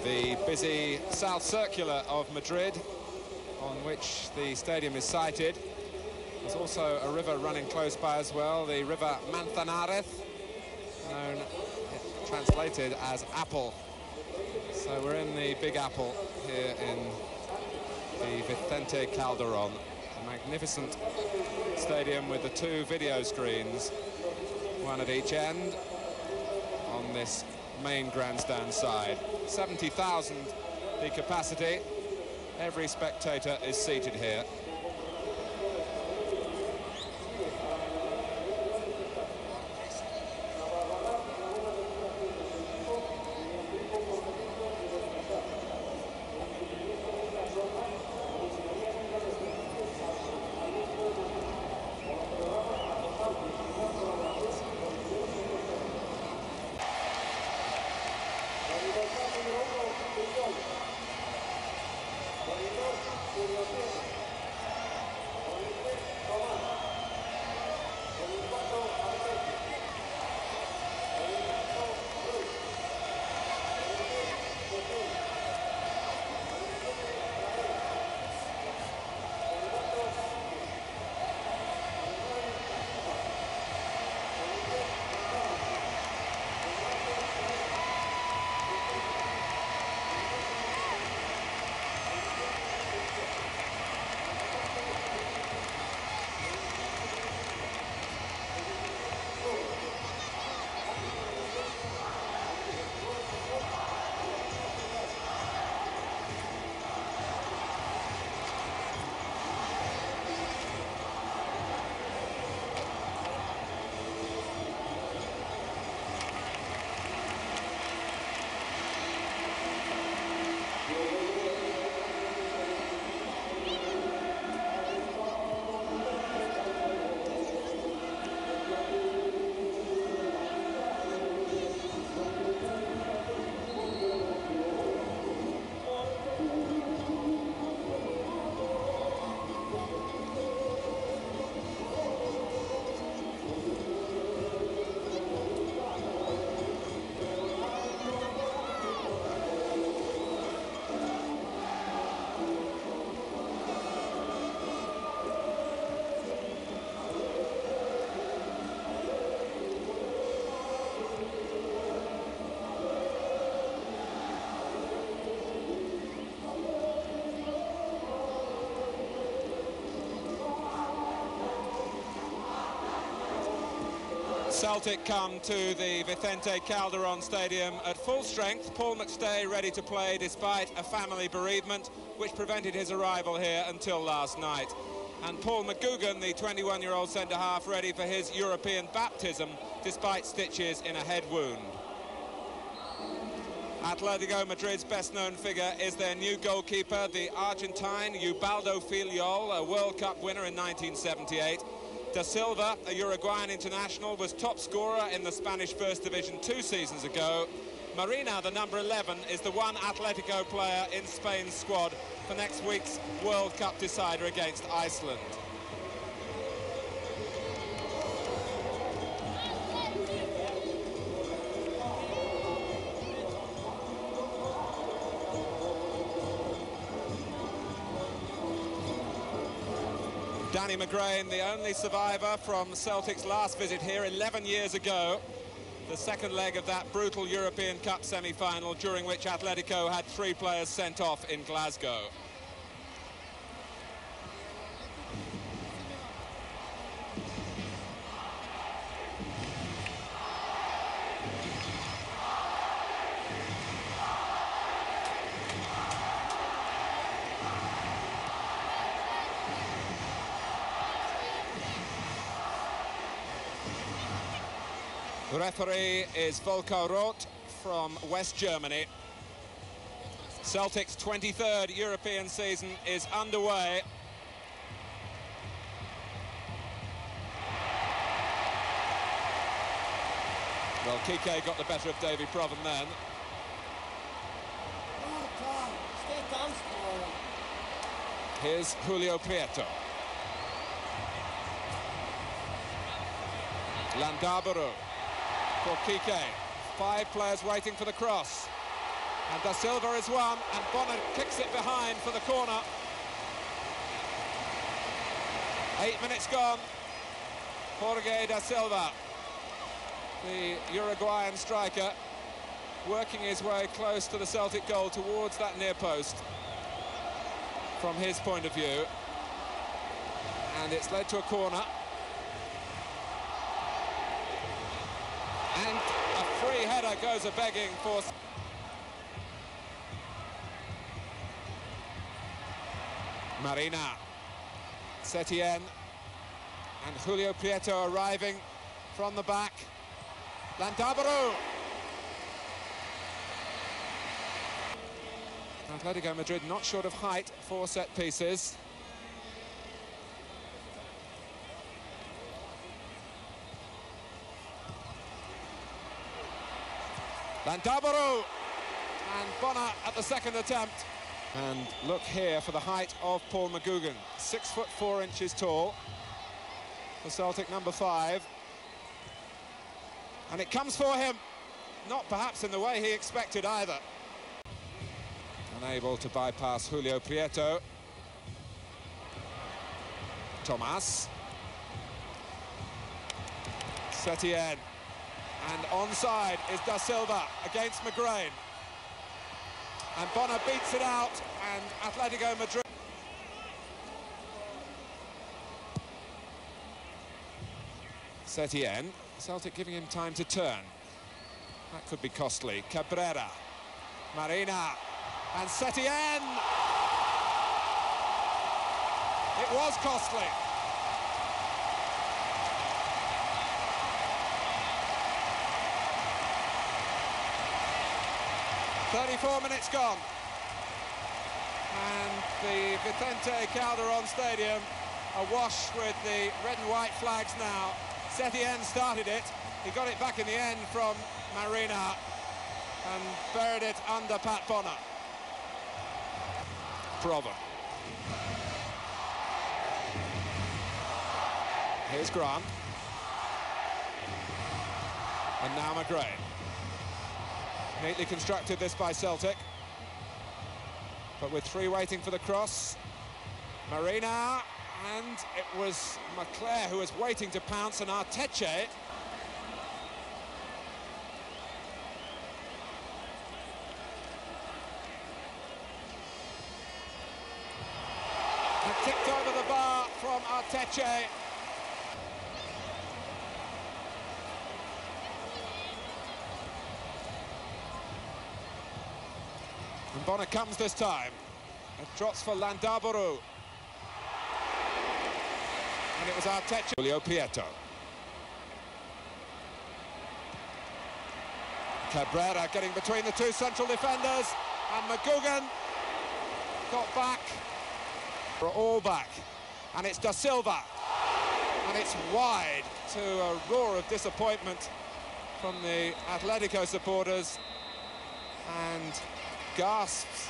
The busy South Circular of Madrid, on which the stadium is sited. There's also a river running close by as well, the River Manzanares, known, translated as Apple. So we're in the Big Apple here in the Vicente Calderón, a magnificent stadium with the two video screens, one at each end on this main grandstand side. 70,000 the capacity. Every spectator is seated here. Celtic come to the Vicente Calderón Stadium at full strength. Paul McStay ready to play despite a family bereavement which prevented his arrival here until last night. And Paul McGugan, the 21-year-old centre-half, ready for his European baptism despite stitches in a head wound. Atlético Madrid's best-known figure is their new goalkeeper, the Argentine Ubaldo Filiol, a World Cup winner in 1978. Da Silva, a Uruguayan international, was top scorer in the Spanish First Division 2 seasons ago. Marina, the number 11, is the one Atlético player in Spain's squad for next week's World Cup decider against Iceland. Danny McGrain, the only survivor from Celtic's last visit here 11 years ago. The second leg of that brutal European Cup semi-final, during which Atlético had 3 players sent off in Glasgow. The referee is Volker Roth from West Germany. Celtic's 23rd European season is underway. Well, Kike got the better of Davy Provan then. Here's Julio Prieto. Landaburu for Kike. 5 players waiting for the cross. And Da Silva is one, and Bonner kicks it behind for the corner. 8 minutes gone. Jorge Da Silva, the Uruguayan striker, working his way close to the Celtic goal towards that near post from his point of view. And it's led to a corner. And a free header goes a-begging for... Marina, Setien, and Julio Prieto arriving from the back. Landaburu. Atlético Madrid not short of height for set pieces. Landaburu, and Bonner at the second attempt. And look here for the height of Paul McGugan, 6'4" tall. The Celtic number 5. And it comes for him, not perhaps in the way he expected either. Unable to bypass Julio Prieto. Tomas. Setien. And onside is Da Silva against McGrain. And Bonner beats it out, and Atlético Madrid... Setien, Celtic giving him time to turn. That could be costly. Cabrera, Marina, and Setien! It was costly. "34 minutes gone, and the Vicente Calderon Stadium awash with the red and white flags now. Setien started it, he got it back in the end from Marina and buried it under Pat Bonner. Prover. Here's Grant. And now McGrain. Neatly constructed this by Celtic, but with 3 waiting for the cross. Marina, and it was McClare who was waiting to pounce, and Arteche. And kicked over the bar from Arteche. And Bonner comes this time. It drops for Landaburu. And it was Arteche. Julio Prieto. Cabrera getting between the 2 central defenders. And McGugan got back. We're all back. And it's Da Silva. And it's wide, to a roar of disappointment from the Atlético supporters. And gasps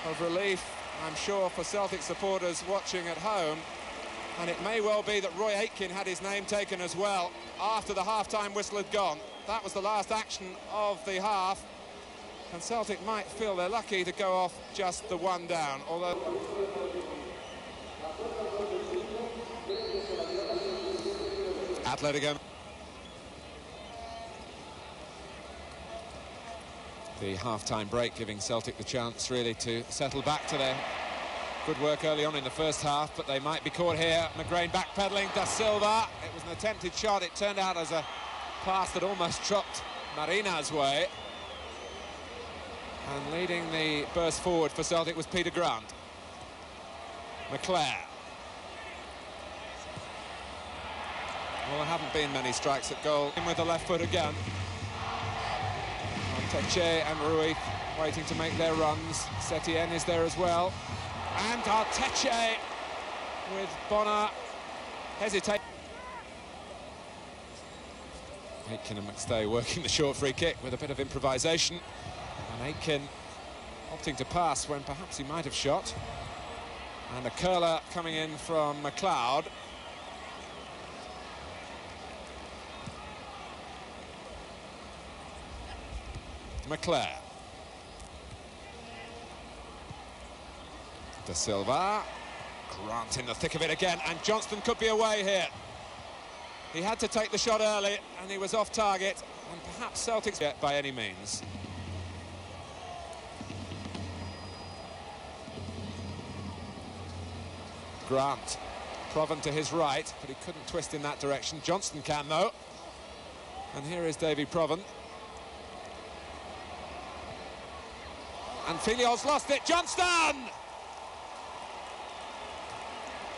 of relief, I'm sure, for Celtic supporters watching at home. And it may well be that Roy Aitken had his name taken as well after the half-time whistle had gone. That was the last action of the half, and Celtic might feel they're lucky to go off just the 1 down, although... Atlético. The half-time break giving Celtic the chance really to settle back to their good work early on in the first half, but they might be caught here. McGrain backpedaling, Da Silva. It was an attempted shot. It turned out as a pass that almost dropped Marina's way. And leading the burst forward for Celtic was Peter Grant. McClare. Well, there haven't been many strikes at goal. In with the left foot again. Arteche and Rui waiting to make their runs. Setien is there as well. And Arteche with Bonner hesitating. Aitken and McStay working the short free kick with a bit of improvisation. And Aitken opting to pass when perhaps he might have shot. And a curler coming in from McLeod. McClare. Da Silva. Grant in the thick of it again, and Johnston could be away here. He had to take the shot early, and he was off target, and perhaps Celtic's yet by any means. Grant. Provan to his right, but he couldn't twist in that direction. Johnston can, though. And here is Davy Provan. And Filiol's lost it. Johnston!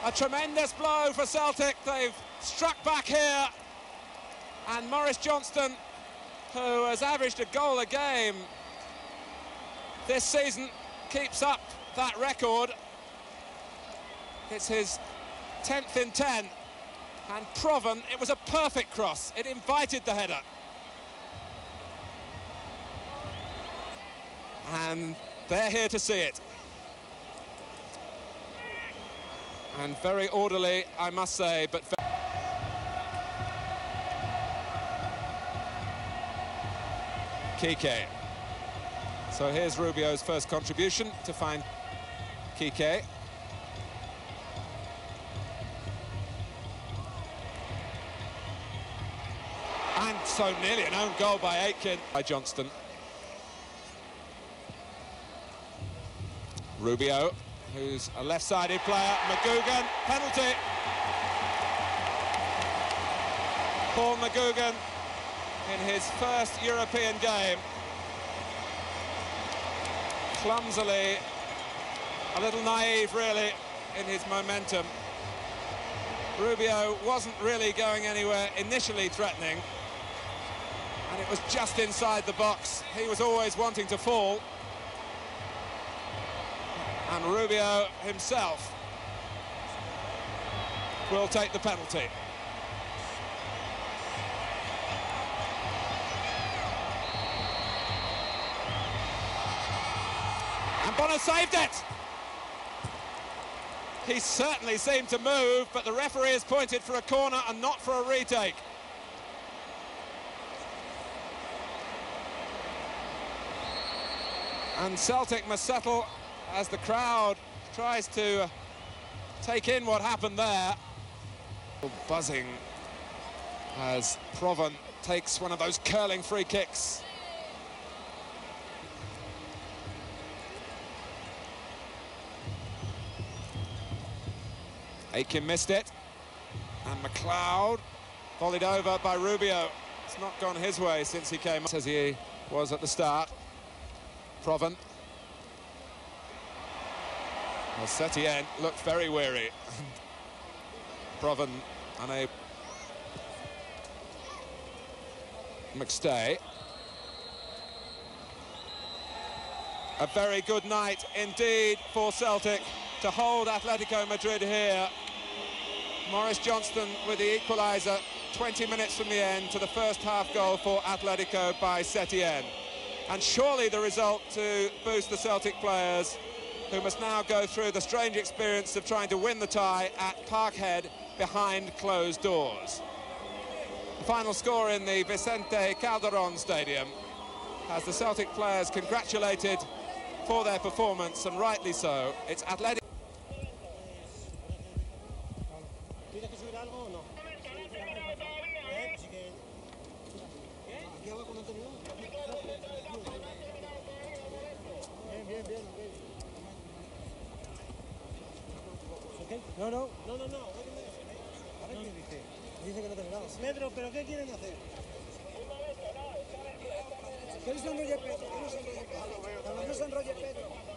A tremendous blow for Celtic. They've struck back here. And Maurice Johnston, who has averaged a goal a game this season, keeps up that record. It's his 10th in 10. And Provan, it was a perfect cross. It invited the header. And they're here to see it. And very orderly, I must say, but... Kike. So here's Rubio's first contribution to find Kike. And so nearly an own goal by Aitken. By Johnston. Rubio, who's a left-sided player. McGugan, penalty. Paul McGugan in his first European game. Clumsily, a little naive, really, in his momentum. Rubio wasn't really going anywhere, initially threatening. And it was just inside the box. He was always wanting to fall. And Rubio himself will take the penalty. And Bono saved it! He certainly seemed to move, but the referee has pointed for a corner and not for a retake. And Celtic must settle as the crowd tries to take in what happened there. Buzzing as Provan takes one of those curling free kicks. Aitken missed it, and McLeod volleyed over by Rubio. It's not gone his way since he came up as he was at the start. Provan. Well, Setien looked very weary. Provan unable. McStay. A very good night indeed for Celtic to hold Atletico Madrid here. Maurice Johnston with the equaliser 20 minutes from the end to the first half goal for Atletico by Setien. And surely the result to boost the Celtic players, who must now go through the strange experience of trying to win the tie at Parkhead behind closed doors. The final score in the Vicente Calderon Stadium has the Celtic players congratulated for their performance, and rightly so. It's Atlético. No. A ver qué dice. Dice que no tengo nada. Pedro, ¿pero qué quieren hacer? Que no se enrolle Pedro, que no se enrolle Pedro.